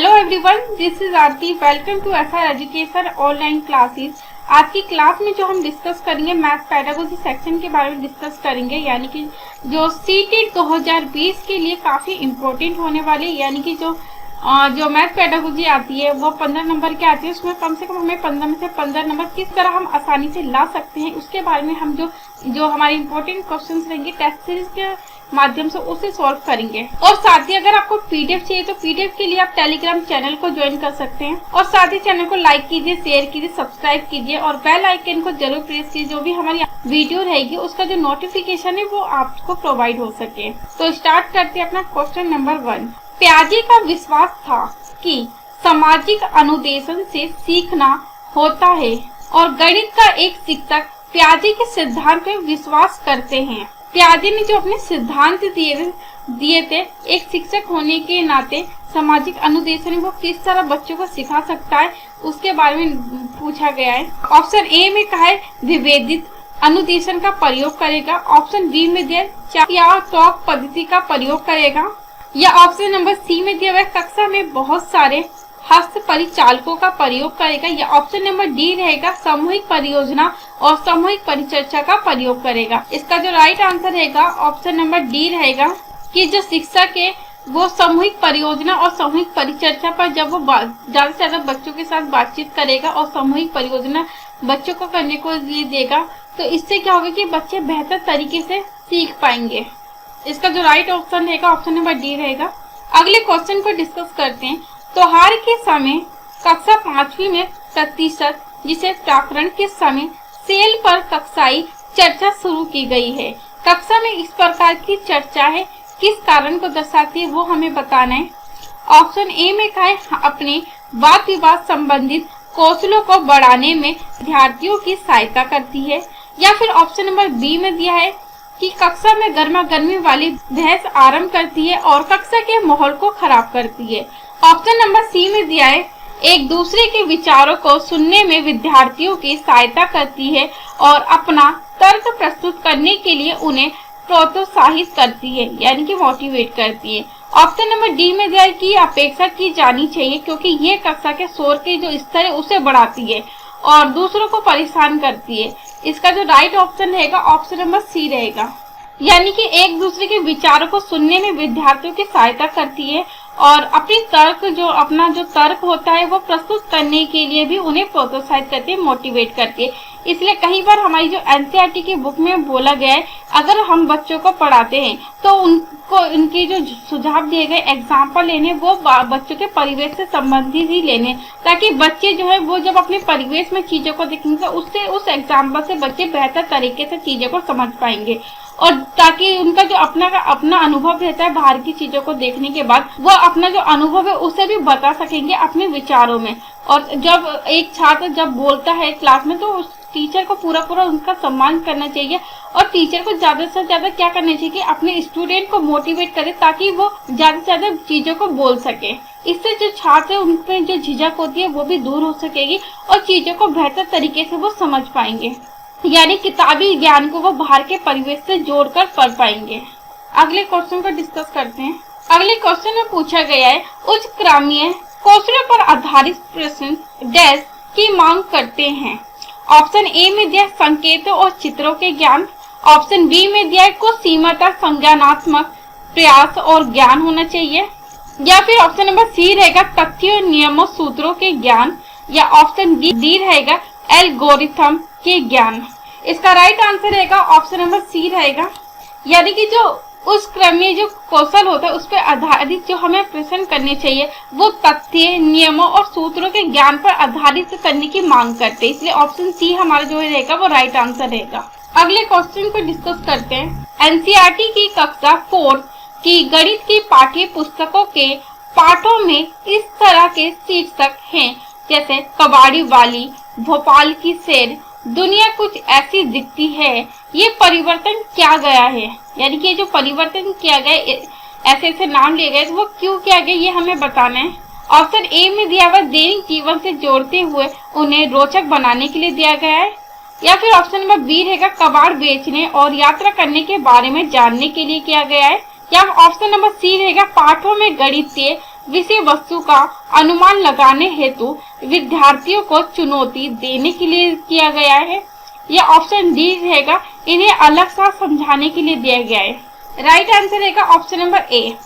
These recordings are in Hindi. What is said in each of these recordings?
Hello everyone, this is Aarti. Welcome to SR education online classes. आज की क्लास में जो हम डिस्कस करेंगे मैथ पेडागोजी सेक्शन के बारे में डिस्कस करेंगे, यानी कि जो सीटेट 2020 के लिए काफी इम्पोर्टेंट होने वाले, यानी कि जो मैथ पेडागोजी आती है वो 15 नंबर की आती है। उसमें कम से कम हमें 15 में से 15 नंबर किस तरह हम आसानी से ला सकते हैं, उसके बारे में हम जो हमारे इम्पोर्टेंट क्वेश्चंस रहेंगे टेस्ट सीरीज के माध्यम से उसे सॉल्व करेंगे। और साथ ही अगर आपको पीडीएफ चाहिए तो पीडीएफ के लिए आप टेलीग्राम चैनल को ज्वाइन कर सकते हैं। और साथ ही चैनल को लाइक कीजिए, शेयर कीजिए, सब्सक्राइब कीजिए और बेल आइकन को जरूर प्रेस कीजिए, जो भी हमारी वीडियो रहेगी उसका जो नोटिफिकेशन है वो आपको प्रोवाइड हो सके। तो स्टार्ट करते हैं अपना क्वेश्चन नंबर 1। पियाजे का विश्वास था कि सामाजिक अनुदेशन से सीखना होता है और गणित का एक शिक्षक पियाजे के सिद्धांत में विश्वास करते हैं। पियाजे ने जो अपने सिद्धांत दिए थे, एक शिक्षक होने के नाते सामाजिक अनुदेशन वो किस तरह बच्चों को सिखा सकता है उसके बारे में पूछा गया है। ऑप्शन ए में कहा है विभेदित अनुदेशन का प्रयोग करेगा, ऑप्शन बी में दिया या टॉक पद्धति का प्रयोग करेगा, या ऑप्शन नंबर सी में दिया हुआ कक्षा में बहुत सारे हस्त परिचालकों का प्रयोग करेगा, या ऑप्शन नंबर डी रहेगा सामूहिक परियोजना और सामूहिक परिचर्चा का प्रयोग करेगा। इसका जो राइट आंसर रहेगा ऑप्शन नंबर डी रहेगा कि जो शिक्षक है वो सामूहिक परियोजना और सामूहिक परिचर्चा पर जब वो ज्यादा से ज्यादा बच्चों के साथ बातचीत करेगा और सामूहिक परियोजना बच्चों को करने को लिए देगा, तो इससे क्या होगा कि बच्चे बेहतर तरीके से सीख पाएंगे। इसका जो राइट ऑप्शन रहेगा ऑप्शन नंबर डी रहेगा। अगले क्वेश्चन को डिस्कस करते हैं। त्योहार के समय कक्षा 5वीं में प्रतिशत जिसे प्राकरण के समय सेल पर कक्षाई चर्चा शुरू की गई है। कक्षा में इस प्रकार की चर्चा है किस कारण को दर्शाती है वो हमें बताना है। ऑप्शन ए में कहा है अपने वाद विवाद संबंधित कौशलों को बढ़ाने में विद्यार्थियों की सहायता करती है, या फिर ऑप्शन नंबर बी में दिया है कि कक्षा में गर्मा गर्मी वाली बहस आरंभ करती है और कक्षा के माहौल को खराब करती है। ऑप्शन नंबर सी में दिया है एक दूसरे के विचारों को सुनने में विद्यार्थियों की सहायता करती है और अपना तर्क प्रस्तुत करने के लिए उन्हें प्रोत्साहित करती है, यानी कि मोटिवेट करती है। ऑप्शन नंबर डी में दिया है कि अपेक्षा की जानी चाहिए क्योंकि ये कक्षा के शोर के जो स्तर है उसे बढ़ाती है और दूसरों को परेशान करती है। इसका जो राइट ऑप्शन रहेगा ऑप्शन नंबर सी रहेगा, यानी कि एक दूसरे के विचारों को सुनने में विद्यार्थियों की सहायता करती है और अपनी अपना जो तर्क होता है वो प्रस्तुत करने के लिए भी उन्हें प्रोत्साहित करती है, मोटिवेट करती है। इसलिए कई बार हमारी जो एनसीईआरटी की बुक में बोला गया है अगर हम बच्चों को पढ़ाते हैं तो उनको उनके जो सुझाव दिए गए एग्जाम्पल लेने वो बच्चों के परिवेश से संबंधित ही लेने, ताकि बच्चे जो है वो जब अपने परिवेश में चीजों को देखेंगे उससे उस एग्जाम्पल से बच्चे बेहतर तरीके से चीजों को समझ पाएंगे और ताकि उनका जो अपना अनुभव रहता है बाहर की चीजों को देखने के बाद वो अपना जो अनुभव है उसे भी बता सकेंगे अपने विचारों में। और जब एक छात्र जब बोलता है क्लास में तो उस टीचर को पूरा उनका सम्मान करना चाहिए और टीचर को ज्यादा से ज्यादा क्या करना चाहिए कि अपने स्टूडेंट को मोटिवेट करे ताकि वो ज्यादा से ज्यादा चीजों को बोल सके। इससे जो छात्र उनमें जो झिझक होती है वो भी दूर हो सकेगी और चीजों को बेहतर तरीके से वो समझ पाएंगे, यानी किताबी ज्ञान को वो बाहर के परिवेश से जोड़कर पढ़ पाएंगे। अगले क्वेश्चन को डिस्कस करते हैं। अगले क्वेश्चन में पूछा गया है उच्च क्रमीय कौशलों पर आधारित प्रश्न डैश की मांग करते हैं। ऑप्शन ए में दिया संकेतों और चित्रों के ज्ञान, ऑप्शन बी में दिया है कुछ सीमा तक संज्ञानात्मक प्रयास और ज्ञान होना चाहिए, या फिर ऑप्शन नंबर सी रहेगा तथ्यों नियमों सूत्रों के ज्ञान, या ऑप्शन डी रहेगा एल्गोरिथम के ज्ञान। इसका राइट आंसर रहेगा ऑप्शन नंबर सी रहेगा, यानी कि जो उस क्रम में जो कौशल होता है उस पर आधारित जो हमें प्रश्न करने चाहिए वो तथ्य नियमों और सूत्रों के ज्ञान पर आधारित करने की मांग करते हैं, इसलिए ऑप्शन सी हमारा जो रहेगा वो राइट आंसर रहेगा। अगले क्वेश्चन को डिस्कस करते हैं। एनसीईआरटी की कक्षा 4 की गणित की पाठ्य पुस्तकों के पाठों में इस तरह के शीर्षक हैं जैसे कबाड़ी वाली, भोपाल की शेर, दुनिया कुछ ऐसी दिखती है, ये परिवर्तन क्या गया है, यानी कि जो परिवर्तन किया गया ऐसे नाम लिए गए तो वो क्यों किया गया ये हमें बताना है। ऑप्शन ए में दिया हुआ दैनिक जीवन से जोड़ते हुए उन्हें रोचक बनाने के लिए दिया गया है, या फिर ऑप्शन नंबर बी रहेगा कबाड़ बेचने और यात्रा करने के बारे में जानने के लिए किया गया है, या ऑप्शन नंबर सी रहेगा पाठों में गणितीय विषय वस्तु का अनुमान लगाने हेतु विद्यार्थियों को चुनौती देने के लिए किया गया है। या ऑप्शन डी रहेगा, इन्हें अलग सा समझाने के लिए दिया गया है। राइट आंसर रहेगा ऑप्शन नंबर ए,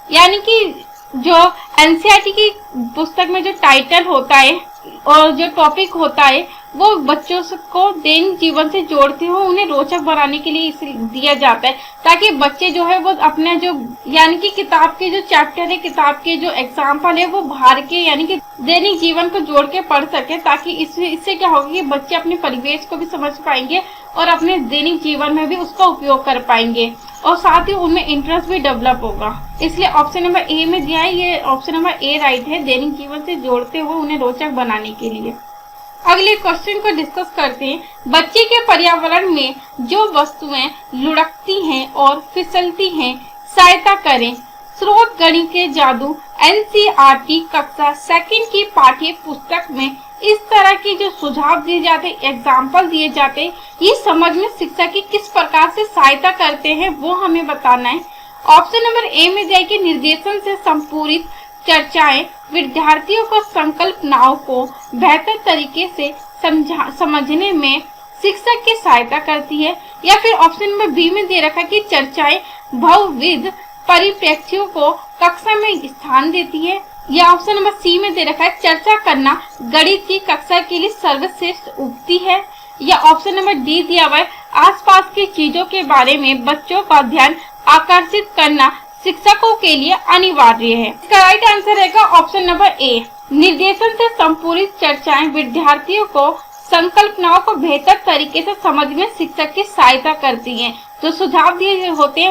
यानी कि जो एनसीईआरटी की पुस्तक में जो टाइटल होता है और जो टॉपिक होता है वो बच्चों को दैनिक जीवन से जोड़ते हुए उन्हें रोचक बनाने के लिए इसे दिया जाता है, ताकि बच्चे जो है वो अपने जो यानी कि किताब के जो चैप्टर है, किताब के जो एग्जाम्पल है वो बाहर के यानी कि दैनिक जीवन को जोड़ के पढ़ सके, ताकि इससे क्या होगा कि बच्चे अपने परिवेश को भी समझ पाएंगे और अपने दैनिक जीवन में भी उसका उपयोग कर पाएंगे और साथ ही उनमें इंटरेस्ट भी डेवलप होगा। इसलिए ऑप्शन नंबर ए में दिया है, ये ऑप्शन नंबर ए राइट है, दैनिक जीवन से जोड़ते हुए उन्हें रोचक बनाने के लिए। अगले क्वेश्चन को डिस्कस करते हैं। बच्चे के पर्यावरण में जो वस्तुएं लुढ़कती हैं और फिसलती हैं सहायता करें। स्रोत गणित के जादू एनसीईआरटी कक्षा 2 की पाठ्य पुस्तक में इस तरह के जो सुझाव दिए जाते, एग्जाम्पल दिए जाते, ये समझ में शिक्षा की किस प्रकार से सहायता करते हैं वो हमें बताना है। ऑप्शन नंबर ए में जाएगी, निर्देशन से संपूरित चर्चाएं विद्यार्थियों को संकल्पनाओं को बेहतर तरीके से समझने में शिक्षक की सहायता करती है। या फिर ऑप्शन नंबर बी में दे रखा कि चर्चाएं बहुविध परिप्रेक्ष्यों को कक्षा में स्थान देती है। या ऑप्शन नंबर सी में दे रखा है, चर्चा करना गणित की कक्षा के लिए सर्वश्रेष्ठ उक्ति है। या ऑप्शन नंबर डी दिया हुआ है, आसपास की चीजों के बारे में बच्चों का ध्यान आकर्षित करना शिक्षकों के लिए अनिवार्य है। इसका राइट आंसर रहेगा ऑप्शन नंबर ए, निर्देशन से संपूरित चर्चाएं विद्यार्थियों को संकल्पनाओं को बेहतर तरीके से समझ में शिक्षक की सहायता करती हैं। जो सुझाव दिए होते हैं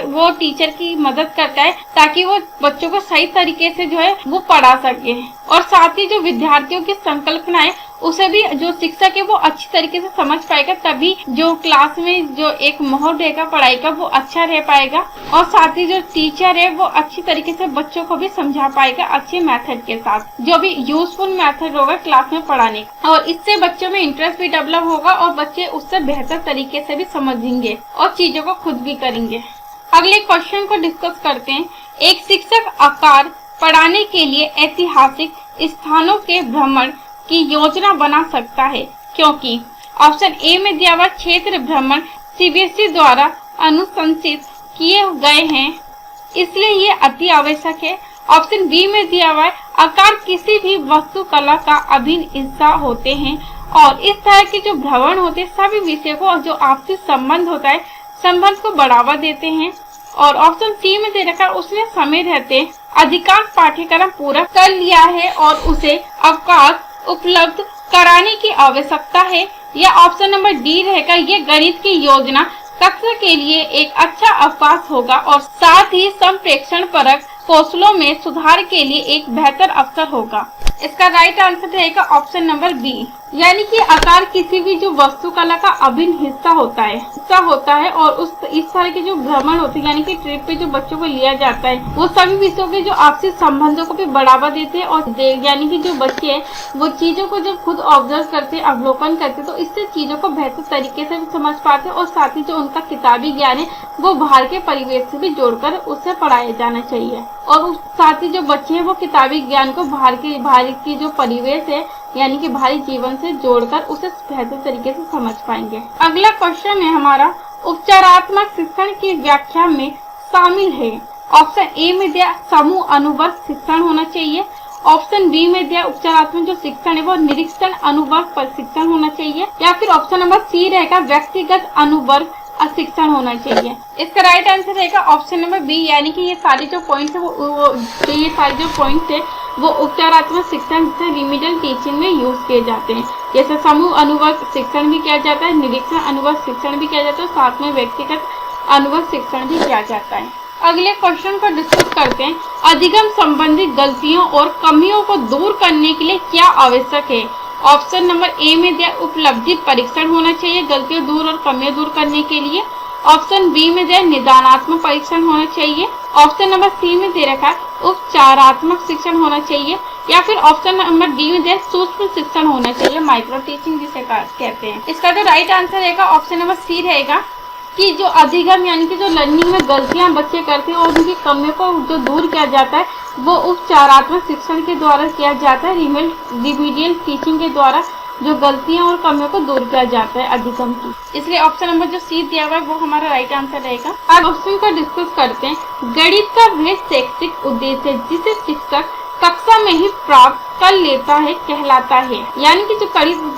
वो टीचर की मदद करता है, ताकि वो बच्चों को सही तरीके से जो है वो पढ़ा सके और साथ ही जो विद्यार्थियों की संकल्पना है उसे भी जो शिक्षक है वो अच्छी तरीके से समझ पाएगा, तभी जो क्लास में जो एक माहौल रहेगा पढ़ाई का वो अच्छा रह पाएगा और साथ ही जो टीचर है वो अच्छी तरीके से बच्चों को भी समझा पाएगा अच्छे मेथड के साथ, जो भी यूजफुल मेथड होगा क्लास में पढ़ाने का, और इससे बच्चों में इंटरेस्ट भी डेवलप होगा और बच्चे उससे बेहतर तरीके से भी समझेंगे और चीजों को खुद भी करेंगे। अगले क्वेश्चन को डिस्कस करते हैं। एक शिक्षक आकार पढ़ाने के लिए ऐतिहासिक स्थानों के भ्रमण की योजना बना सकता है, क्योंकि ऑप्शन ए में दिया हुआ क्षेत्र भ्रमण सीबीएसई द्वारा अनुशंसित किए गए हैं, इसलिए ये अति आवश्यक है। ऑप्शन बी में दिया हुआ है, आकार किसी भी वास्तुकला का अभिन्न हिस्सा होते हैं और इस तरह के जो भ्रमण होते हैं सभी विषय को जो आपसी संबंध होता है संबंध को बढ़ावा देते हैं। और ऑप्शन सी में दे रखा है, उसने समय रहते अधिकांश पाठ्यक्रम पूरा कर लिया है और उसे अवकाश उपलब्ध कराने की आवश्यकता है। या ऑप्शन नंबर डी रहेगा, ये गणित की योजना कक्षा के लिए एक अच्छा अवकाश होगा और साथ ही संप्रेषण परक कौशलों में सुधार के लिए एक बेहतर अवसर होगा। इसका राइट आंसर रहेगा ऑप्शन नंबर बी, यानी कि आकार किसी भी जो वास्तुकला का अभिन्न हिस्सा होता है और उस इस तरह के जो भ्रमण होते हैं यानी कि ट्रिप पे जो बच्चों को लिया जाता है वो सभी विषयों के जो आपसी संबंधों को भी बढ़ावा देते हैं और यानी कि जो बच्चे हैं वो चीजों को जब खुद ऑब्जर्व करते हैं, अवलोकन करते हैं, तो इससे चीजों को बेहतर तरीके से भी समझ पाते हैं और साथ ही जो उनका किताबी ज्ञान है वो बाहर के परिवेश से भी जोड़कर उससे पढ़ाया जाना चाहिए और साथ ही जो बच्चे हैं वो किताबी ज्ञान को बाहर की जो परिवेश है यानी कि बाहरी जीवन से जोड़कर उसे बेहतर तरीके से समझ पाएंगे। अगला क्वेश्चन है हमारा, उपचारात्मक शिक्षण की व्याख्या में शामिल है। ऑप्शन ए में दिया समूह अनुवर्ग शिक्षण होना चाहिए। ऑप्शन बी में दिया उपचारात्मक जो शिक्षण है वो निरीक्षण अनुवर्ग प्रशिक्षण होना चाहिए। या फिर ऑप्शन नंबर सी रहेगा व्यक्तिगत अनुवर्ग शिक्षण होना चाहिए। इसका राइट आंसर रहेगा ऑप्शन नंबर बी, यानी कि ये सारे जो पॉइंट्स है वो उपचारात्मक शिक्षण से रिमीडियल टीचिंग में यूज किए जाते हैं। जैसे समूह अनुवर्ग शिक्षण भी किया जाता है, निरीक्षण अनुवर्ग शिक्षण भी किया जाता है, साथ में व्यक्तिगत अनुवर्ग शिक्षण भी किया जाता है। अगले क्वेश्चन को डिस्कस करते हैं। अधिगम संबंधी गलतियों और कमियों को दूर करने के लिए क्या आवश्यक है। ऑप्शन नंबर ए में दिया उपलब्धि परीक्षण होना चाहिए गलतियों दूर और कमियां दूर करने के लिए। ऑप्शन बी में दिया निदानात्मक परीक्षण होना चाहिए। ऑप्शन नंबर सी में दे रखा है उपचारात्मक शिक्षण होना चाहिए। या फिर ऑप्शन नंबर डी में दिया सूक्ष्म शिक्षण होना चाहिए, माइक्रो टीचिंग जिसे कहते हैं। इसका जो राइट आंसर रहेगा ऑप्शन नंबर सी रहेगा, कि जो अधिगम यानी कि जो लर्निंग में गलतियां बच्चे करते हैं और उनकी कमियों को जो दूर किया जाता है वो उपचारात्मक शिक्षण के द्वारा किया जाता है। रिमीडियल टीचिंग के द्वारा जो गलतियां और कमियों को दूर किया जाता है अधिगम की। इसलिए ऑप्शन नंबर जो सी दिया हुआ है वो हमारा राइट आंसर रहेगा। अब ऑप्शन को डिस्कस करते हैं। गणित का वह शैक्षिक उद्देश्य जिसे शिक्षक कक्षा में ही प्राप्त कर लेता है कहलाता है। यानी कि जो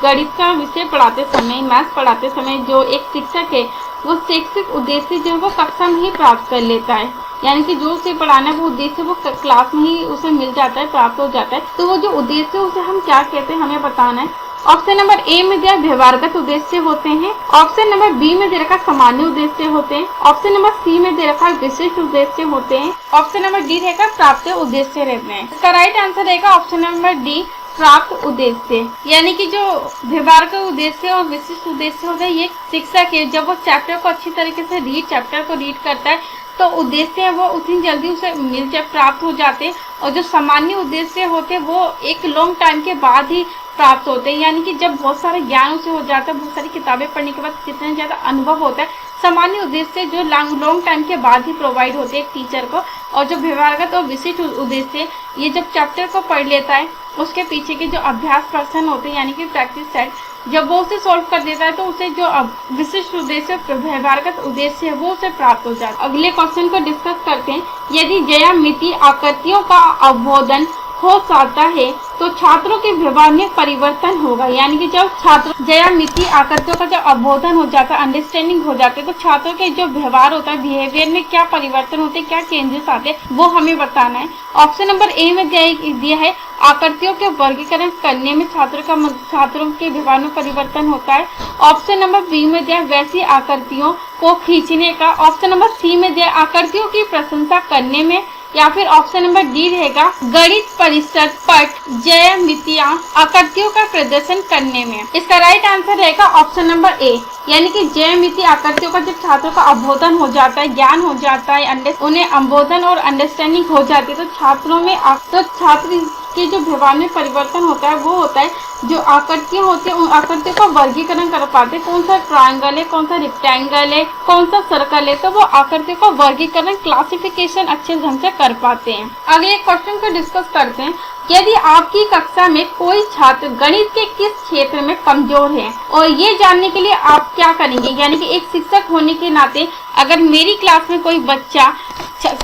गणित का विषय पढ़ाते समय, मैथ्स पढ़ाते समय जो एक शिक्षक है वो शैक्षिक उद्देश्य जो है वो कक्षा में ही प्राप्त कर लेता है। यानी कि जो उसे पढ़ाना है वो उद्देश्य वो क्लास में ही उसे मिल जाता है, प्राप्त हो जाता है। तो वो जो उद्देश्य उसे हम क्या कहते हैं हमें बताना है। ऑप्शन नंबर ए में दिया व्यवहारगत उद्देश्य होते हैं। ऑप्शन नंबर बी में दे रखा सामान्य उद्देश्य होते हैं। ऑप्शन नंबर सी में दे रखा विशिष्ट उद्देश्य होते हैं। ऑप्शन नंबर डी रहेगा प्राप्त उद्देश्य रहते हैं। इसका राइट आंसर रहेगा ऑप्शन नंबर डी प्राप्त उद्देश्य। यानी कि जो व्यवहारगत उद्देश्य और विशिष्ट उद्देश्य होता है ये शिक्षक है जब वो चैप्टर को अच्छी तरीके से चैप्टर को रीड करता है तो उद्देश्य है वो उतनी जल्दी उसे प्राप्त हो जाते हैं। और जो सामान्य उद्देश्य होते हैं वो एक लॉन्ग टाइम के बाद ही प्राप्त होते हैं। यानी कि जब बहुत सारा ज्ञान उसे हो जाता है, बहुत सारी किताबें पढ़ने के बाद जितना ज्यादा अनुभव होता है, सामान्य उद्देश्य जो लॉन्ग टाइम के बाद ही प्रोवाइड होते हैं एक टीचर को। और जो व्यवहारगत और विशिष्ट उद्देश्य ये जब चैप्टर को पढ़ लेता है उसके पीछे के जो अभ्यास पर्सन होते हैं यानी कि प्रैक्टिस सेट जब वो उसे सॉल्व कर देता है तो उसे जो विशिष्ट उद्देश्य व्यवहारगत उद्देश्य है वो उसे प्राप्त हो जाता है। अगले क्वेश्चन को डिस्कस करते हैं। यदि ज्यामितीय आकृतियों का अवबोधन हो जाता है तो छात्रों के व्यवहार में परिवर्तन होगा। यानी कि जब छात्र ज्यामितीय आकृतियों का जब अवबोधन हो जाता है, अंडरस्टैंडिंग हो जाती है, तो छात्रों के जो व्यवहार होता है, बिहेवियर में क्या परिवर्तन होते हैं, क्या चेंजेस आते हैं वो हमें बताना है। ऑप्शन नंबर ए में दिया है आकृतियों के वर्गीकरण करने में छात्रों के व्यवहार में परिवर्तन होता है। ऑप्शन नंबर बी में दिया वैसी आकृतियों को खींचने का। ऑप्शन नंबर सी में दिया आकृतियों की प्रशंसा करने में। या फिर ऑप्शन नंबर डी रहेगा गणित परिषद पट ज्यामितीय आकृतियों का प्रदर्शन करने में। इसका राइट आंसर रहेगा ऑप्शन नंबर ए। यानी कि ज्यामितीय आकृतियों का जब छात्रों का अवबोधन हो जाता है, ज्ञान हो जाता है, उन्हें अवबोधन और अंडरस्टैंडिंग हो जाती है तो छात्रों में छात्र के जो व्यवहार में परिवर्तन होता है वो होता है जो आकृतियां होती है उन आकृतियों का वर्गीकरण कर पाते हैं, कौन सा ट्रायंगल है, कौन सा रेक्टेंगल है, कौन सा सर्कल है, तो वो आकृतियों का वर्गीकरण क्लासिफिकेशन अच्छे ढंग से कर पाते हैं। अगले क्वेश्चन को डिस्कस करते हैं। यदि आपकी कक्षा में कोई छात्र गणित के किस क्षेत्र में कमजोर है और ये जानने के लिए आप क्या करेंगे। यानी कि एक शिक्षक होने के नाते अगर मेरी क्लास में कोई बच्चा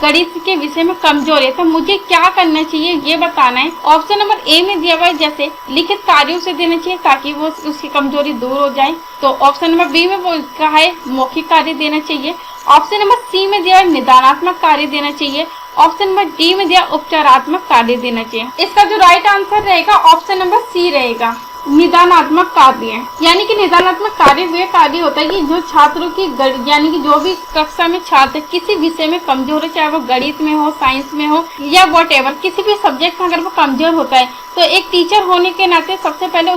गणित के विषय में कमजोर है तो मुझे क्या करना चाहिए ये बताना है। ऑप्शन नंबर ए में दिया हुआ है जैसे लिखित कार्यों से देना चाहिए ताकि वो उसकी कमजोरी दूर हो जाए। तो ऑप्शन नंबर बी में वो कहा है मौखिक कार्य देना चाहिए। ऑप्शन नंबर सी में दिया है निदानात्मक कार्य देना चाहिए। ऑप्शन नंबर डी में दिया उपचारात्मक कार्य देना चाहिए। इसका जो राइट आंसर रहेगा ऑप्शन नंबर सी रहेगा निदानात्मक कार्य। यानी कि निदानात्मक कार्य वे कार्य होता है कि जो छात्रों की यानी कि जो भी कक्षा में छात्र किसी विषय में कमजोर है, चाहे वो गणित में हो, साइंस में हो या वॉटएवर, किसी भी सब्जेक्ट में अगर वो कमजोर होता है तो एक टीचर होने के नाते सबसे पहले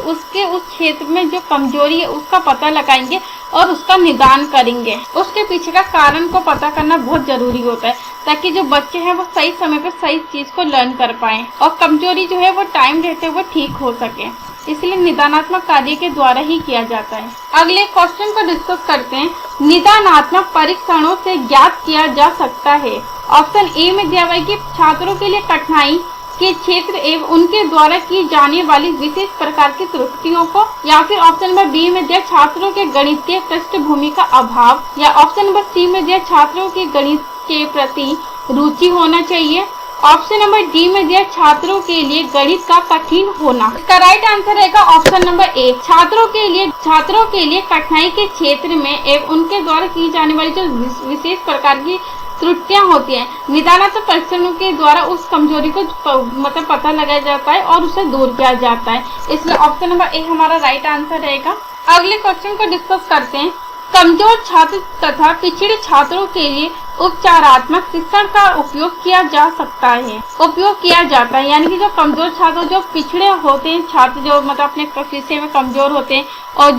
उसके उस क्षेत्र में जो कमजोरी है उसका पता लगाएंगे और उसका निदान करेंगे। उसके पीछे का कारण को पता करना बहुत जरूरी होता है ताकि जो बच्चे हैं वो सही समय पर सही चीज को लर्न कर पाए और कमजोरी जो है वो टाइम रहते हुए ठीक हो सके। इसलिए निदानात्मक कार्य के द्वारा ही किया जाता है। अगले क्वेश्चन को डिस्कस करते हैं। निदानात्मक परीक्षणों से ज्ञात किया जा सकता है। ऑप्शन ए में दिया हुआ है कि छात्रों के लिए कठिनाई के क्षेत्र एवं उनके द्वारा की जाने वाली विशेष प्रकार की त्रुटियों को। या फिर ऑप्शन नंबर बी में दिया छात्रों के गणितीय पृष्ठभूमि का अभाव। या ऑप्शन नंबर सी में दिया छात्रों की गणित के प्रति रुचि होना चाहिए। ऑप्शन नंबर डी में दिया छात्रों के लिए गणित का कठिन होना। इसका राइट आंसर रहेगा ऑप्शन नंबर ए। छात्रों के लिए कठिनाई के क्षेत्र में एवं उनके द्वारा की जाने वाली जो विशेष प्रकार की त्रुटियां होती हैं निदानात्मक परीक्षणों के द्वारा उस कमजोरी को मतलब पता लगाया जाता है और उसे दूर किया जाता है। इसलिए ऑप्शन नंबर ए हमारा राइट आंसर रहेगा। अगले क्वेश्चन को डिस्कस करते हैं। कमजोर छात्र तथा पिछड़े छात्रों के लिए उपचारात्मक शिक्षण का उपयोग किया जा सकता है, उपयोग किया जाता है। यानी कि जो कमजोर छात्र जो पिछड़े होते हैं, छात्र जो मतलब अपने विषय में कमजोर होते हैं और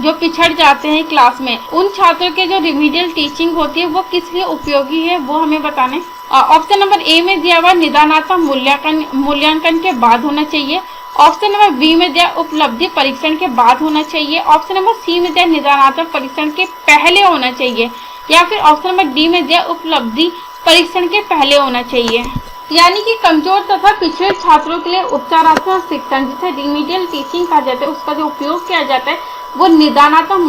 जो पिछड़ जाते हैं क्लास में, उन छात्रों के जो रिमीडियल टीचिंग होती है वो किस लिए उपयोगी है वो हमें बताना है। ऑप्शन नंबर ए में दिया हुआ निदानात्मक मूल्यांकन के बाद होना चाहिए। ऑप्शन नंबर बी में दिया उपलब्धि परीक्षण के बाद होना चाहिए। ऑप्शन नंबर सी में दिया निदानात्मक परीक्षण के पहले होना चाहिए, या फिर ऑप्शन नंबर डी में दिया उपलब्धि परीक्षण के पहले होना चाहिए। यानी कि कमजोर तथा पिछड़े छात्रों के लिए उपचारात्मक शिक्षण जिसे रिमीडियल टीचिंग कहा जाता है, उसका जो उपयोग किया जाता है वो निदानात्मक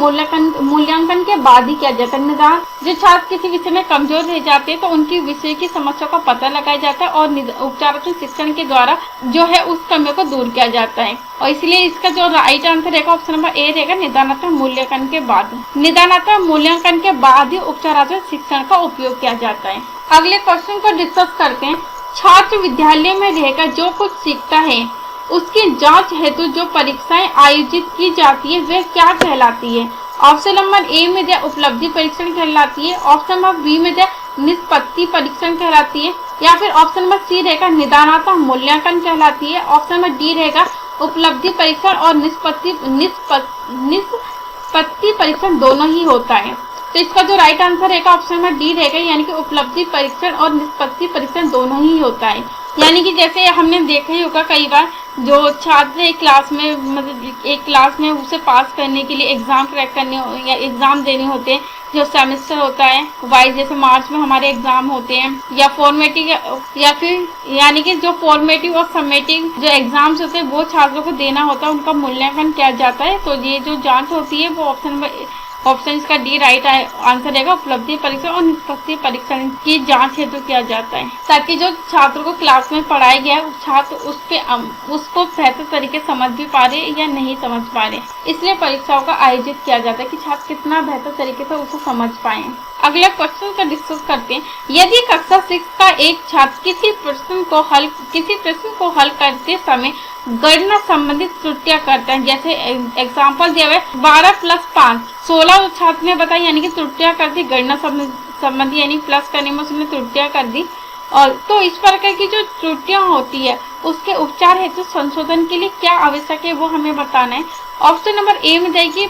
मूल्यांकन के बाद ही किया जाता है। निदान जो छात्र किसी विषय में कमजोर रह जाते हैं तो उनकी विषय की समस्या का पता लगाया जाता है और उपचारात्मक शिक्षण के द्वारा जो है उस कमियों को दूर किया जाता है। और इसलिए इसका जो राइट आंसर रहेगा ऑप्शन नंबर ए रहेगा, निदानात्मक मूल्यांकन के बाद। निदानात्मक मूल्यांकन के बाद ही उपचारात्मक शिक्षण का उपयोग किया जाता है। अगले क्वेश्चन को डिस्कस करते हैं। छात्र विद्यालय में रहकर जो कुछ सीखता है उसकी जांच हेतु जो परीक्षाएं आयोजित की जाती है वह क्या कहलाती है? ऑप्शन नंबर ए में दिया उपलब्धि परीक्षण कहलाती है, ऑप्शन नंबर बी में दिया निष्पत्ति परीक्षण कहलाती है, या फिर ऑप्शन नंबर सी रहेगा निदानात्मक मूल्यांकन कहलाती है, ऑप्शन नंबर डी रहेगा उपलब्धि परीक्षण और निष्पत्ति परीक्षण दोनों ही होता है। तो इसका जो राइट आंसर रहेगा ऑप्शन नंबर डी रहेगा, यानी कि उपलब्धि परीक्षण और निष्पत्ति परीक्षण दोनों ही होता है। यानी कि जैसे हमने देखा ही होगा कई बार जो छात्र एक क्लास में मतलब एक क्लास में उसे पास करने के लिए एग्जाम क्रैक करने या एग्जाम देने होते हैं, जो सेमेस्टर होता है वाइज, जैसे मार्च में हमारे एग्जाम होते हैं, या फॉर्मेटिव या फिर यानी कि जो फॉर्मेटिव और समेटिव जो एग्जाम्स होते हैं वो छात्रों को देना होता है, उनका मूल्यांकन किया जाता है। तो ये जो जांच होती है वो ऑप्शन इसका डी राइट आंसर रहेगा, उपलब्धि परीक्षण और निष्पत्ति परीक्षण की जांच हेतु किया जाता है, ताकि जो छात्रों को क्लास में पढ़ाया गया है छात्र उसको बेहतर तरीके समझ भी पा रहे या नहीं समझ पा रहे। इसलिए परीक्षाओं का आयोजित किया जाता है कि छात्र कितना बेहतर तरीके से उसे समझ पाए। अगले क्वेश्चन का डिस्कस करते हैं। यदि कक्षा 6 का एक छात्र किसी प्रश्न को हल करते समय गणना संबंधित त्रुटियां करता है, जैसे एग्जाम्पल दिया हुआ है 12 + 5 16 छात्र ने बताया, यानी कि त्रुटियां कर दी गणना संबंधी, यानी प्लस करने में उसने त्रुटियां कर दी। और तो इस प्रकार की जो त्रुटियां होती है उसके उपचार हेतु संशोधन के लिए क्या आवश्यक है वो हमें बताना है। ऑप्शन नंबर ए में जाएगी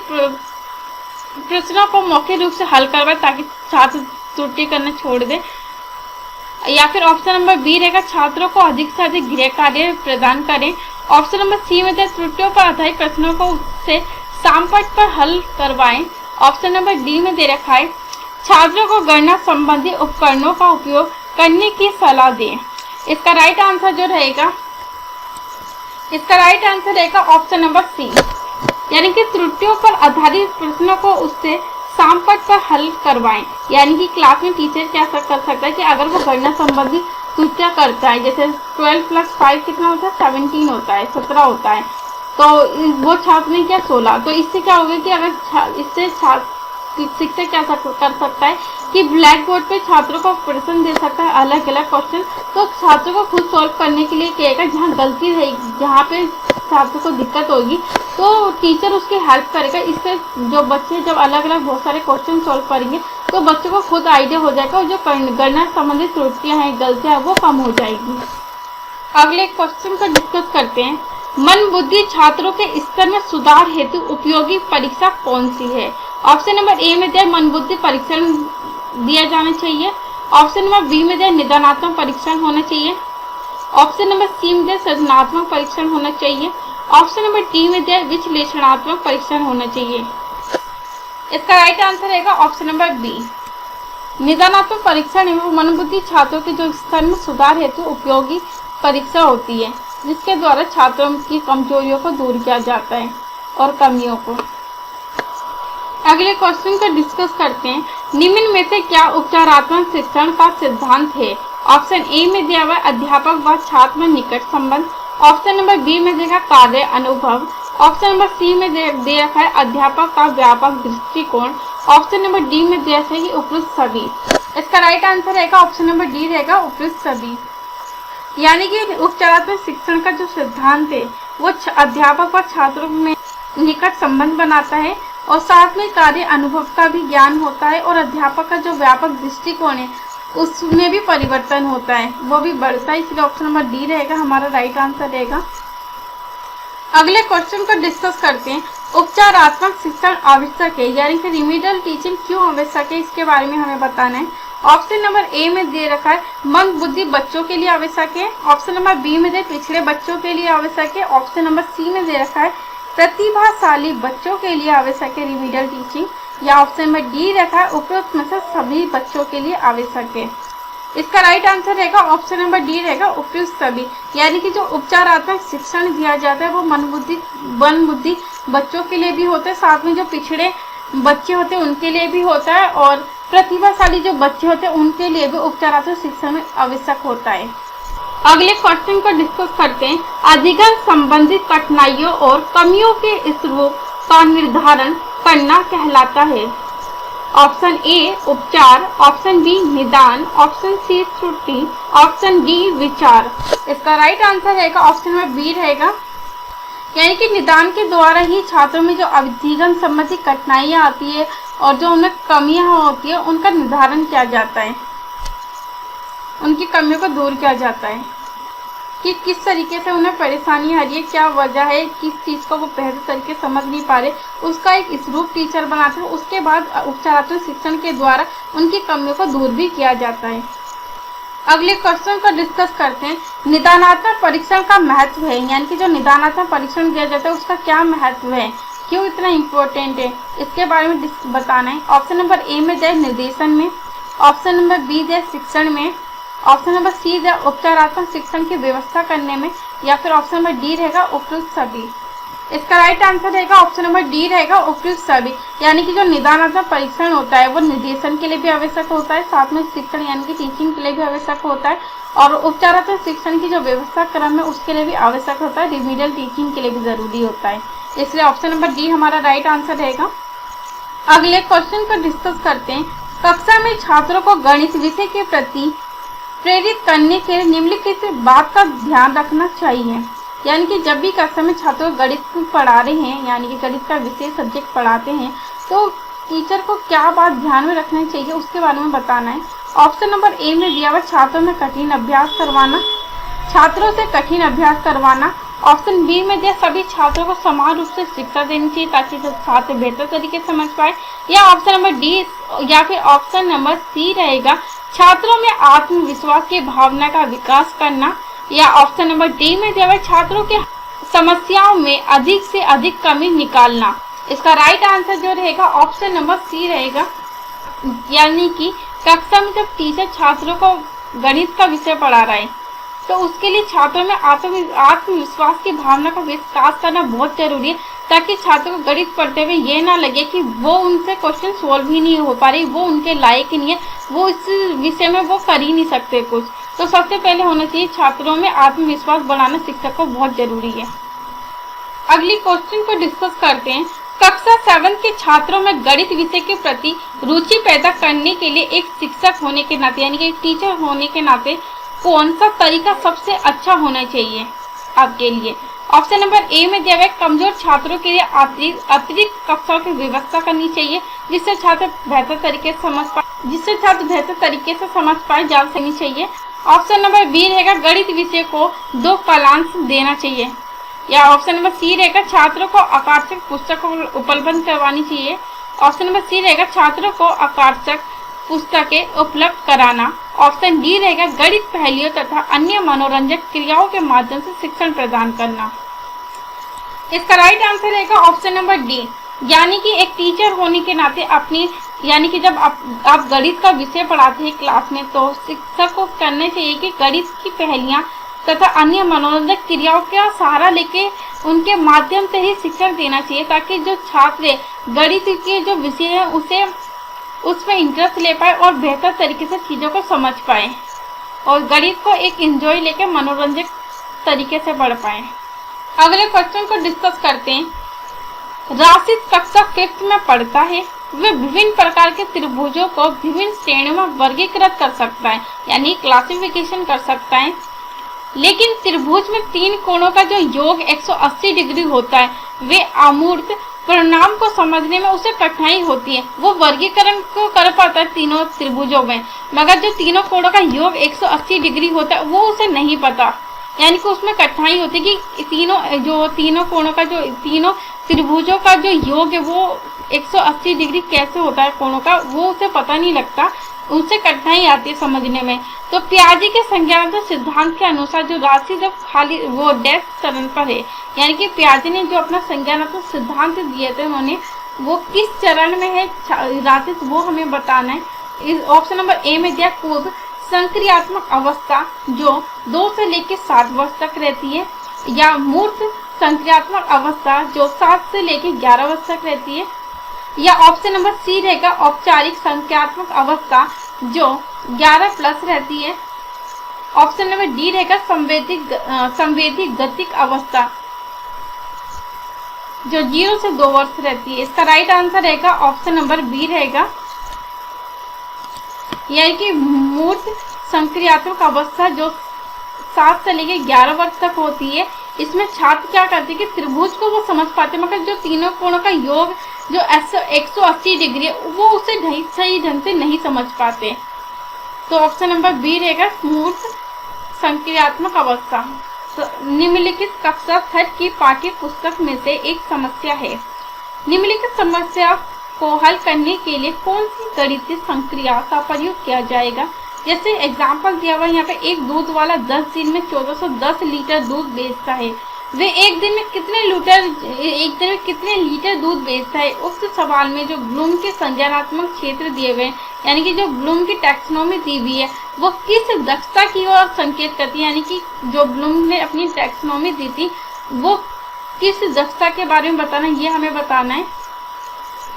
प्रश्नों को मौखिक रूप से हल करवाए ताकि छात्र त्रुटि करना छोड़ दे, या फिर ऑप्शन नंबर बी रहेगा छात्रों को अधिक से अधिक गृह कार्य प्रदान करें। ऑप्शन नंबर सी में दिया त्रुटियों पर आधारित प्रश्नों को उससे सामपट पर हल करवाएं। ऑप्शन नंबर डी में दे रखा है छात्रों को गणना संबंधी उपकरणों का उपयोग करने की सलाह दें। इसका राइट आंसर रहेगा ऑप्शन नंबर सी, यानी कि त्रुटियों पर आधारित प्रश्नों को उससे सामपट पर हल करवाएं। यानी कि क्लास में टीचर क्या कर सकता है कि अगर वो गणना संबंधी त्रुटियां करता है, जैसे 12 + 5 कितना होता है 17 होता है, 17 होता है, तो वो छात्र ने क्या 16, तो इससे क्या होगा कि अगर इससे शिक्षक क्या कर सकता है कि ब्लैक बोर्ड पे छात्रों को प्रश्न दे सकता है अलग अलग क्वेश्चन, तो छात्रों को खुद सॉल्व करने के लिए कहेगा, जहाँ गलती रहेगी जहाँ पे छात्रों को दिक्कत होगी तो टीचर उसकी हेल्प करेगा। इससे जो बच्चे जब अलग अलग बहुत सारे क्वेश्चन सॉल्व करेंगे तो बच्चों को खुद आइडिया हो जाएगा और जो गणना संबंधित त्रुटियां हैं गलतियां हैं वो कम हो जाएगी। अगले क्वेश्चन को डिस्कस करते हैं। मन बुद्धि छात्रों के स्तर में सुधार हेतु उपयोगी परीक्षा कौन सी है? ऑप्शन नंबर ए में दिया मन बुद्धि परीक्षण दिया जाना चाहिए, ऑप्शन नंबर बी में दिया निदानात्मक परीक्षण होना चाहिए, ऑप्शन नंबर सी में दिया सृजनात्मक परीक्षण होना चाहिए, ऑप्शन नंबर डी में दिया विश्लेषणात्मक परीक्षण होना चाहिए। इसका राइट आंसर रहेगा ऑप्शन नंबर बी, निदानात्मक परीक्षण एवं मनोबुद्धि छात्रों के जो स्तर में सुधार हेतु उपयोगी परीक्षा होती है, जिसके द्वारा छात्रों की कमजोरियों को दूर किया जाता है और कमियों को। अगले क्वेश्चन को डिस्कस करते हैं। निम्न में से क्या उपचारात्मक शिक्षण का सिद्धांत है? ऑप्शन ए में दिया हुआ अध्यापक व छात्र में निकट संबंध, ऑप्शन नंबर बी में देगा कार्य अनुभव, ऑप्शन नंबर सी में दे रखा है अध्यापक का व्यापक दृष्टिकोण, ऑप्शन नंबर डी में दिया है उपयुक्त सभी। इसका राइट आंसर रहेगा ऑप्शन नंबर डी रहेगा उपयुक्त सभी। यानी कि उपचारात्मक शिक्षण का जो सिद्धांत है वो अध्यापक और छात्रों में निकट संबंध बनाता है और साथ में कार्य अनुभव का भी ज्ञान होता है और अध्यापक का जो व्यापक दृष्टिकोण है उसमें भी परिवर्तन होता है, वो भी बढ़ता है। इसलिए ऑप्शन नंबर डी रहेगा हमारा राइट आंसर रहेगा। अगले क्वेश्चन को डिस्कस करते हैं। उपचारात्मक शिक्षण आवश्यक है, यानी कि रिमीडियल टीचिंग क्यों आवश्यक है, इसके बारे में हमें बताना है। ऑप्शन नंबर ए में दे रखा है मंद बुद्धि बच्चों के लिए आवश्यक है। ऑप्शन नंबर बी में दे पिछड़े बच्चों के लिए आवश्यक है। ऑप्शन नंबर सी में दे रखा है प्रतिभाशाली बच्चों के लिए आवश्यक है रिमीडियल टीचिंग, या ऑप्शन नंबर डी रखा है उपरोक्त में से सभी बच्चों के लिए आवश्यक है। इसका राइट आंसर रहेगा ऑप्शन नंबर डी रहेगा उपयुक्त सभी, यानी कि जो उपचारात्मक शिक्षण दिया जाता है वो मन बुद्धि बच्चों के लिए भी होता है, साथ में जो पिछड़े बच्चे होते हैं उनके लिए भी होता है, और प्रतिभाशाली जो बच्चे होते हैं उनके लिए भी उपचारात्मक शिक्षण में आवश्यक होता है। अगले क्वेश्चन को डिस्कस करते हैं। अधिगम संबंधित कठिनाइयों और कमियों के स्वरूप का निर्धारण करना कहलाता है। ऑप्शन ए उपचार, ऑप्शन बी निदान, ऑप्शन सी त्रुटि, ऑप्शन डी विचार। इसका राइट आंसर रहेगा ऑप्शन नंबर बी रहेगा, यानी कि निदान के द्वारा ही छात्रों में जो अधिगम संबंधी कठिनाइयाँ आती है और जो उनमें कमियाँ होती है उनका निर्धारण किया जाता है, उनकी कमियों को दूर किया जाता है कि किस तरीके से उन्हें परेशानी आ रही है, क्या वजह है, किस चीज़ को वो बेहतर तरीके से समझ नहीं पा रहे, उसका एक स्वरूप टीचर बनाते हैं। उसके बाद उपचारात्मक शिक्षण के द्वारा उनकी कमियों को दूर भी किया जाता है। अगले क्वेश्चन को डिस्कस करते हैं। निदानात्मक परीक्षण का महत्व है, यानी कि जो निदानात्मक परीक्षण दिया जाता है उसका क्या महत्व है, क्यों इतना इम्पोर्टेंट है, इसके बारे में बताना है। ऑप्शन नंबर ए में जाए निर्देशन में, ऑप्शन नंबर बी जाए शिक्षण में, ऑप्शन नंबर सी जाए उपचारात्मक शिक्षण की व्यवस्था करने में, या फिर ऑप्शन नंबर डी रहेगा उपयुक्त सभी। इसका राइट आंसर रहेगा ऑप्शन नंबर डी रहेगा उपयुक्त सभी, यानी कि जो निदानात्मक परीक्षण होता है वो निर्देशन के लिए भी आवश्यक होता है, साथ में शिक्षण यानी कि टीचिंग के लिए भी आवश्यक होता है, और उपचारात्मक शिक्षण की जो व्यवस्था क्रम है उसके लिए भी आवश्यक होता है, रिमीडियल टीचिंग के लिए भी जरूरी होता है। इसलिए ऑप्शन नंबर डी हमारा राइट आंसर रहेगा। अगले क्वेश्चन को डिस्कस करते हैं। कक्षा में छात्रों को गणित विषय के प्रति प्रेरित करने के लिए निम्नलिखित बात का ध्यान रखना चाहिए, यानी कि जब भी कक्षा में छात्रों को गणित पढ़ा रहे हैं, यानी कि गणित का विषय सब्जेक्ट पढ़ाते हैं, तो टीचर को क्या बात ध्यान में रखनी चाहिए उसके बारे में बताना है। ऑप्शन नंबर ए में दिया हुआ छात्रों में कठिन अभ्यास करवाना, छात्रों से कठिन अभ्यास करवाना। ऑप्शन बी में दिया सभी छात्रों को समान रूप से शिक्षा देनी चाहिए ताकि छात्र बेहतर तरीके से समझ पाए, या ऑप्शन नंबर डी या फिर ऑप्शन नंबर सी रहेगा छात्रों में आत्मविश्वास की भावना का विकास करना, या ऑप्शन नंबर डी में दिया हुआ छात्रों के समस्याओं में अधिक से अधिक कमी निकालना। इसका राइट आंसर जो रहेगा ऑप्शन नंबर सी रहेगा, यानी कि कक्षा में जब टीचर छात्रों को गणित का विषय पढ़ा रहा है तो उसके लिए छात्रों में आत्मविश्वास की भावना का विकास करना बहुत जरूरी है, ताकि छात्रों को गणित पढ़ते हुए ये ना लगे कि वो उनसे क्वेश्चन सोल्व ही नहीं हो पा रही, वो उनके लायक ही नहीं है, वो इस विषय में वो कर ही नहीं सकते कुछ। तो सबसे पहले होना चाहिए छात्रों में आत्मविश्वास बढ़ाना शिक्षक को बहुत जरूरी है। अगली क्वेश्चन को डिस्कस करते हैं। कक्षा 7 के छात्रों में गणित विषय के प्रति रुचि पैदा करने के लिए एक शिक्षक होने के नाते, यानी कि एक टीचर होने के नाते कौन सा तरीका सबसे अच्छा होना चाहिए आपके लिए। ऑप्शन नंबर ए में दिया हुआ कमजोर छात्रों के लिए अतिरिक्त कक्षाओं की व्यवस्था करनी चाहिए जिससे छात्र बेहतर तरीके से समझ पाए जा सकनी चाहिए। ऑप्शन नंबर बी रहेगा गणित विषय को 2 कालांश देना चाहिए, या ऑप्शन नंबर सी रहेगा छात्रों को आकर्षक पुस्तकें उपलब्ध करवानी चाहिए। ऑप्शन नंबर सी रहेगा छात्रों को आकर्षक पुस्तकें उपलब्ध कराना। ऑप्शन डी रहेगा गणित पहेलियों तथा अन्य मनोरंजक क्रियाओं के माध्यम से शिक्षण प्रदान करना। इसका राइट आंसर रहेगा ऑप्शन नंबर डी, यानी कि एक टीचर होने के नाते अपनी, यानी कि जब आप गणित का विषय पढ़ाते हैं क्लास में तो शिक्षक को करना चाहिए कि गणित की पहेलियां तथा अन्य मनोरंजक क्रियाओं का सहारा लेके उनके माध्यम से ही शिक्षण देना चाहिए, ताकि जो छात्र गणित के जो विषय है उसमें इंटरेस्ट ले पाए और बेहतर तरीके से चीज़ों को समझ पाए और गणित को एक एंजॉय लेके मनोरंजक तरीके से पढ़ पाए। अगले क्वेश्चन को डिस्कस करते हैं। राशिद कक्षा 5th में पढ़ता है, वे विभिन्न प्रकार के त्रिभुजों को विभिन्न श्रेणियों में वर्गीकृत कर सकता है, यानी क्लासिफिकेशन कर सकता है, लेकिन त्रिभुज में 3 कोणों का जो योग 180 डिग्री होता है वे अमूर्त परिणाम को समझने में उसे कठिनाई होती है। वो वर्गीकरण को कर पाता है तीनों त्रिभुजों में, मगर जो तीनों कोणों का योग 180 डिग्री होता है वो उसे नहीं पता, यानी कि उसमें कठिनाई होती है कि तीनों कोणों का जो तीनों त्रिभुजों का जो योग है वो 180 डिग्री कैसे होता है कोणों का, वो उसे पता नहीं लगता। उनसे कठिनाई आती है समझने में। तो पियाजे के संज्ञानात्मक सिद्धांत के अनुसार जो राशि जब खाली वो डेस्क चरण पर है, यानी कि पियाजे ने जो अपना संज्ञानात्मक सिद्धांत दिए थे उन्होंने, वो किस चरण में है राशि, वो हमें बताना है। इस ऑप्शन नंबर ए में दिया पूर्व संक्रियात्मक अवस्था जो 2 से लेकर 7 वर्ष तक रहती है, या मूर्त संक्रियात्मक अवस्था जो 7 से लेकर 11 वर्ष तक रहती है, या ऑप्शन नंबर सी रहेगा औपचारिक संख्यात्मक अवस्था जो 11+ रहती है। ऑप्शन नंबर डी रहेगा संवेदी गतिक अवस्था जो 0 से 2 वर्ष रहती है। इसका राइट आंसर रहेगा ऑप्शन नंबर बी रहेगा, यानी कि मूर्त संक्रियात्मक अवस्था जो 7 से लेकर 11 वर्ष तक होती है। इसमें छात्र क्या करते हैं कि त्रिभुज को वो समझ पाते हैं, मगर जो तीनों कोणों का योग जो 180 डिग्री है वो उसे सही ढंग से नहीं समझ पाते। तो ऑप्शन नंबर बी रहेगा मूर्त संक्रियात्मक अवस्था। तो निम्नलिखित कक्षा 3 की पाठ्य पुस्तक में से एक समस्या है। निम्नलिखित समस्या को हल करने के लिए कौन सी गणितीय संक्रिया का प्रयोग किया जाएगा। जैसे एग्जाम्पल दिया हुआ यहाँ पे, एक दूध वाला 10 दिन में 1410 लीटर दूध बेचता है। वे एक दिन में कितने लीटर दूध बेचता है। उक्त सवाल में जो ब्लूम के संज्ञानात्मक क्षेत्र दिए हुए हैं, यानी कि जो ब्लूम की टैक्सोनॉमी दी हुई है, वो किस दक्षता की ओर संकेत करती है, यानी कि जो ब्लूम ने अपनी टैक्सोनॉमी दी थी वो किस दक्षता के बारे में बताना, ये हमें बताना है।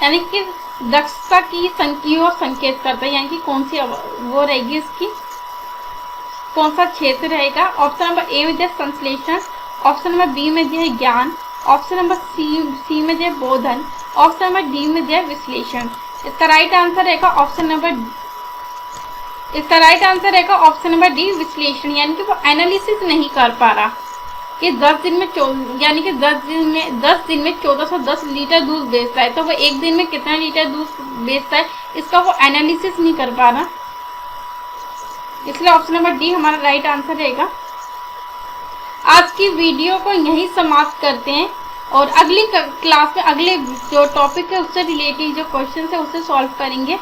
यानी कि दक्षता की संख्या और संकेत करता है, यानी कि कौन सी वो रहेगी, इसकी कौन सा क्षेत्र रहेगा। ऑप्शन नंबर ए में दिया संश्लेषण, ऑप्शन नंबर बी में दिया ज्ञान, ऑप्शन नंबर सी में दिया बोधन, ऑप्शन नंबर डी में दिया विश्लेषण। इसका राइट आंसर रहेगा ऑप्शन नंबर डी विश्लेषण, यानी कि वो एनालिसिस नहीं कर पा रहा कि 10 दिन में 1410 लीटर दूध बेचता है, तो वो एक दिन में कितना लीटर दूध बेचता है, इसका वो एनालिसिस नहीं कर पा रहा। इसलिए ऑप्शन नंबर डी हमारा राइट आंसर रहेगा। आज की वीडियो को यहीं समाप्त करते हैं और अगली क्लास में अगले जो टॉपिक है उससे रिलेटेड जो क्वेश्चन है उसे सॉल्व करेंगे,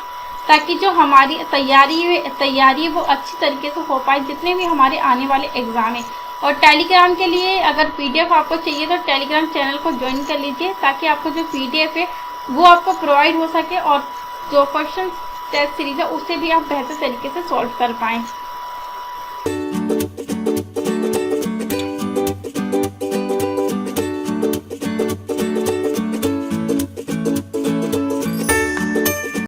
ताकि जो हमारी तैयारी है वो अच्छी तरीके से हो पाए, जितने भी हमारे आने वाले एग्जाम है। और टेलीग्राम के लिए अगर पीडीएफ आपको चाहिए तो टेलीग्राम चैनल को ज्वाइन कर लीजिए, ताकि आपको जो पीडीएफ है वो आपको प्रोवाइड हो सके और जो क्वेश्चन टेस्ट सीरीज है उसे भी आप बेहतर तरीके से सॉल्व कर पाएँ।